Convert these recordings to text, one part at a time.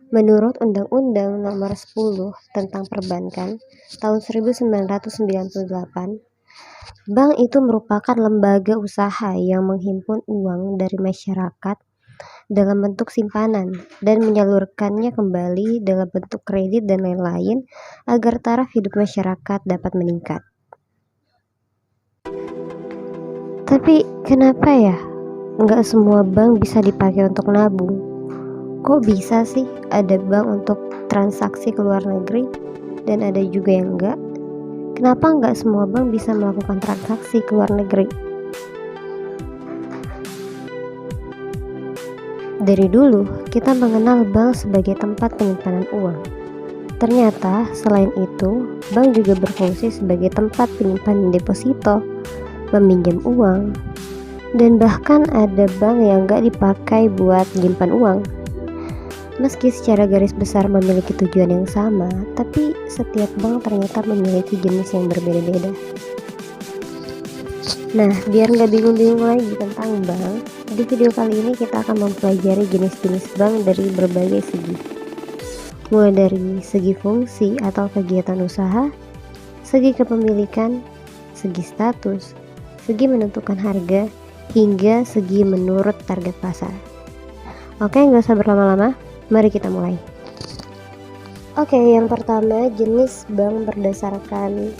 Menurut Undang-Undang Nomor 10 tentang Perbankan tahun 1998, bank itu merupakan lembaga usaha yang menghimpun uang dari masyarakat dalam bentuk simpanan dan menyalurkannya kembali dalam bentuk kredit dan lain-lain agar taraf hidup masyarakat dapat meningkat. Tapi kenapa ya nggak semua bank bisa dipakai untuk nabung? Kok bisa sih ada bank untuk transaksi ke luar negeri dan ada juga yang enggak? Kenapa nggak semua bank bisa melakukan transaksi ke luar negeri? Dari dulu, kita mengenal bank sebagai tempat penyimpanan uang. Ternyata, selain itu, bank juga berfungsi sebagai tempat penyimpanan deposito, meminjam uang, dan bahkan ada bank yang nggak dipakai buat menyimpan uang. Meski secara garis besar memiliki tujuan yang sama, tapi setiap bank ternyata memiliki jenis yang berbeda-beda. Nah, biar nggak bingung-bingung lagi tentang bank, di video kali ini kita akan mempelajari jenis-jenis bank dari berbagai segi. Mulai dari segi fungsi atau kegiatan usaha, segi kepemilikan, segi status, segi menentukan harga, hingga segi menurut target pasar. Oke, nggak usah berlama-lama. Mari kita mulai. Oke, yang pertama jenis bank berdasarkan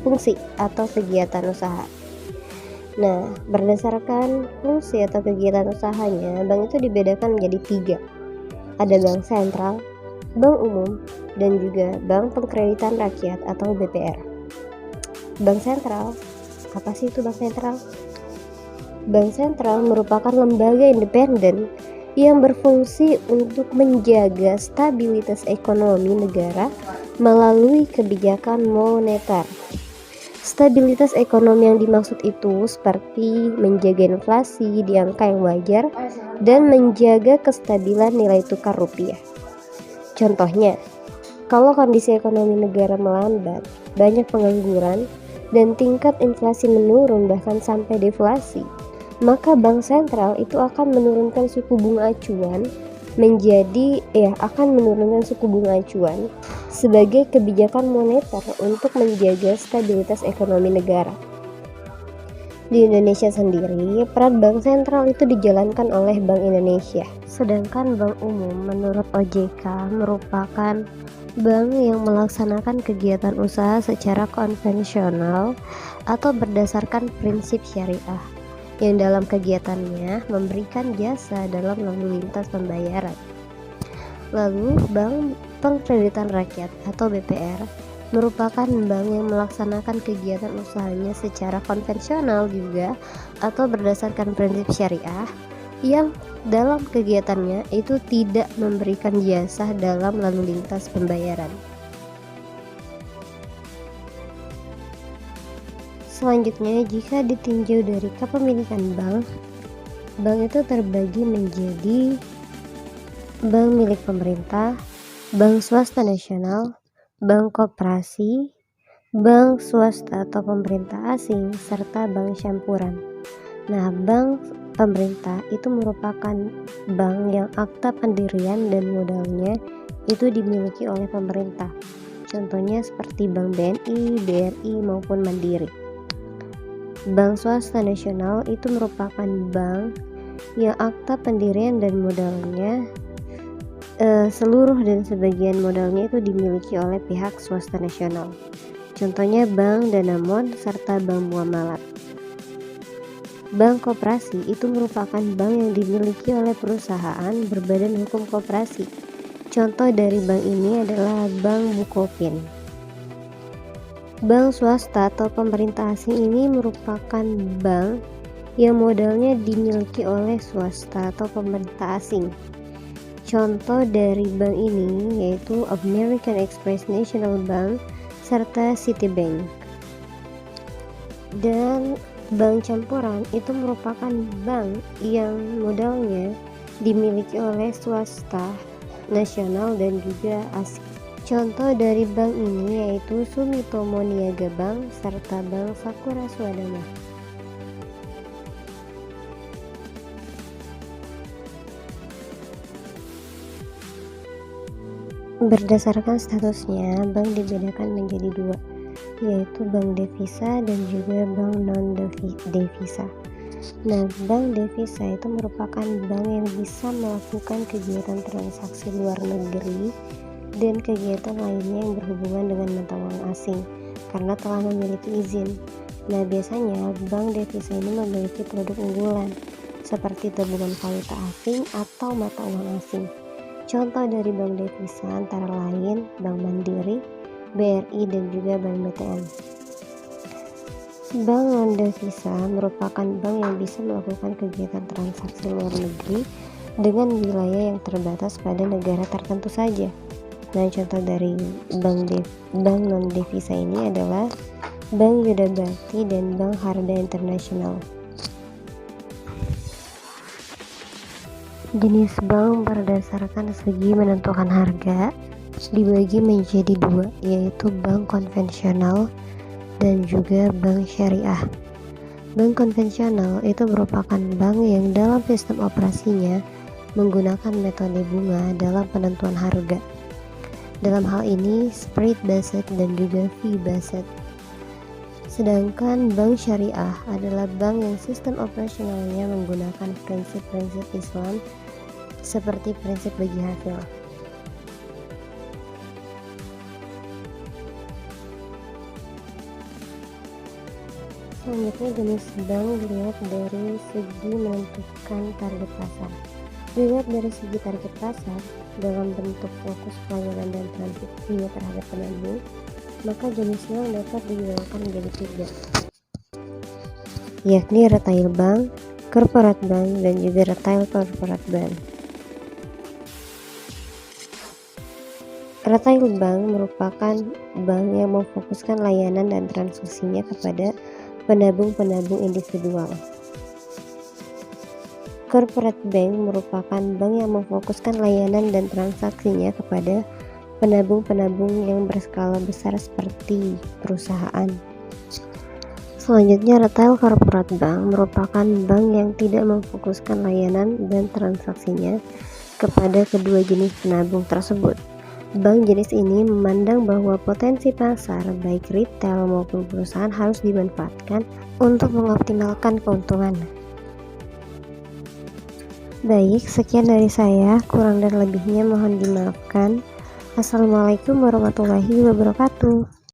fungsi atau kegiatan usaha. Nah, berdasarkan fungsi atau kegiatan usahanya, bank itu dibedakan menjadi 3. Ada bank sentral, bank umum, dan juga bank pengkreditan rakyat atau BPR. Bank sentral, apa sih itu bank sentral? Bank sentral merupakan lembaga independen yang berfungsi untuk menjaga stabilitas ekonomi negara melalui kebijakan moneter. Stabilitas ekonomi yang dimaksud itu seperti menjaga inflasi di angka yang wajar dan menjaga kestabilan nilai tukar rupiah. Contohnya, kalau kondisi ekonomi negara melambat, banyak pengangguran, dan tingkat inflasi menurun bahkan sampai deflasi, maka bank sentral itu akan menurunkan suku bunga acuan sebagai kebijakan moneter untuk menjaga stabilitas ekonomi negara. Di Indonesia sendiri, peran bank sentral itu dijalankan oleh Bank Indonesia. Sedangkan bank umum menurut OJK merupakan bank yang melaksanakan kegiatan usaha secara konvensional atau berdasarkan prinsip syariah, yang dalam kegiatannya memberikan jasa dalam lalu lintas pembayaran. Lalu, Bank Pengkreditan Rakyat atau BPR merupakan bank yang melaksanakan kegiatan usahanya secara konvensional juga atau berdasarkan prinsip syariah, yang dalam kegiatannya itu tidak memberikan jasa dalam lalu lintas pembayaran. Selanjutnya, jika ditinjau dari kepemilikan bank itu terbagi menjadi bank milik pemerintah, bank swasta nasional, bank koperasi, bank swasta atau pemerintah asing, serta bank campuran. Nah, bank pemerintah itu merupakan bank yang akta pendirian dan modalnya itu dimiliki oleh pemerintah. Contohnya seperti Bank BNI, BRI maupun Mandiri. Bank swasta nasional itu merupakan bank yang akta pendirian dan modalnya seluruh dan sebagian modalnya itu dimiliki oleh pihak swasta nasional. Contohnya Bank Danamon serta Bank Muamalat. Bank koperasi itu merupakan bank yang dimiliki oleh perusahaan berbadan hukum koperasi. Contoh dari bank ini adalah Bank Bukopin. Bank swasta atau pemerintah asing ini merupakan bank yang modalnya dimiliki oleh swasta atau pemerintah asing. Contoh dari bank ini yaitu American Express National Bank serta Citibank. Dan bank campuran itu merupakan bank yang modalnya dimiliki oleh swasta nasional dan juga asing. Contoh dari bank ini yaitu Sumitomo Niaga Bank serta Bank Sakura Swadana. Berdasarkan statusnya, bank dibedakan menjadi dua, yaitu bank devisa dan juga bank non-devisa. Nah, bank devisa itu merupakan bank yang bisa melakukan kegiatan transaksi luar negeri dan kegiatan lainnya yang berhubungan dengan mata uang asing karena telah memiliki izin. Nah, biasanya bank devisa ini memiliki produk unggulan seperti tabungan valuta asing atau mata uang asing. Contoh dari bank devisa antara lain Bank Mandiri, BRI, dan juga Bank BTN. Bank non-devisa merupakan bank yang bisa melakukan kegiatan transaksi luar negeri dengan wilayah yang terbatas pada negara tertentu saja. Nah, contoh dari bank non-devisa ini adalah Bank Yuda Bakti dan Bank Harda Internasional. Jenis bank berdasarkan segi menentukan harga dibagi menjadi dua, yaitu bank konvensional dan juga bank syariah. Bank konvensional itu merupakan bank yang dalam sistem operasinya menggunakan metode bunga dalam penentuan harga. Dalam hal ini spread based dan juga fee based. Sedangkan bank syariah adalah bank yang sistem operasionalnya menggunakan prinsip-prinsip Islam seperti prinsip bagi hasil. Selanjutnya, jenis bank dilihat dari segi menentukan target pasar. Dilihat dari segi target pasar dalam bentuk fokus pelayanan dan transaksinya terhadap penabung, maka jenisnya dapat digolongkan menjadi tiga, yakni retail bank, corporate bank, dan juga retail corporate bank. Retail bank merupakan bank yang memfokuskan layanan dan transaksinya kepada penabung-penabung individual. Corporate bank merupakan bank yang memfokuskan layanan dan transaksinya kepada penabung-penabung yang berskala besar seperti perusahaan. Selanjutnya, retail corporate bank merupakan bank yang tidak memfokuskan layanan dan transaksinya kepada kedua jenis penabung tersebut. Bank jenis ini memandang bahwa potensi pasar baik retail maupun perusahaan harus dimanfaatkan untuk mengoptimalkan keuntungan. Baik, sekian dari saya, kurang dan lebihnya mohon dimaafkan. Assalamualaikum warahmatullahi wabarakatuh.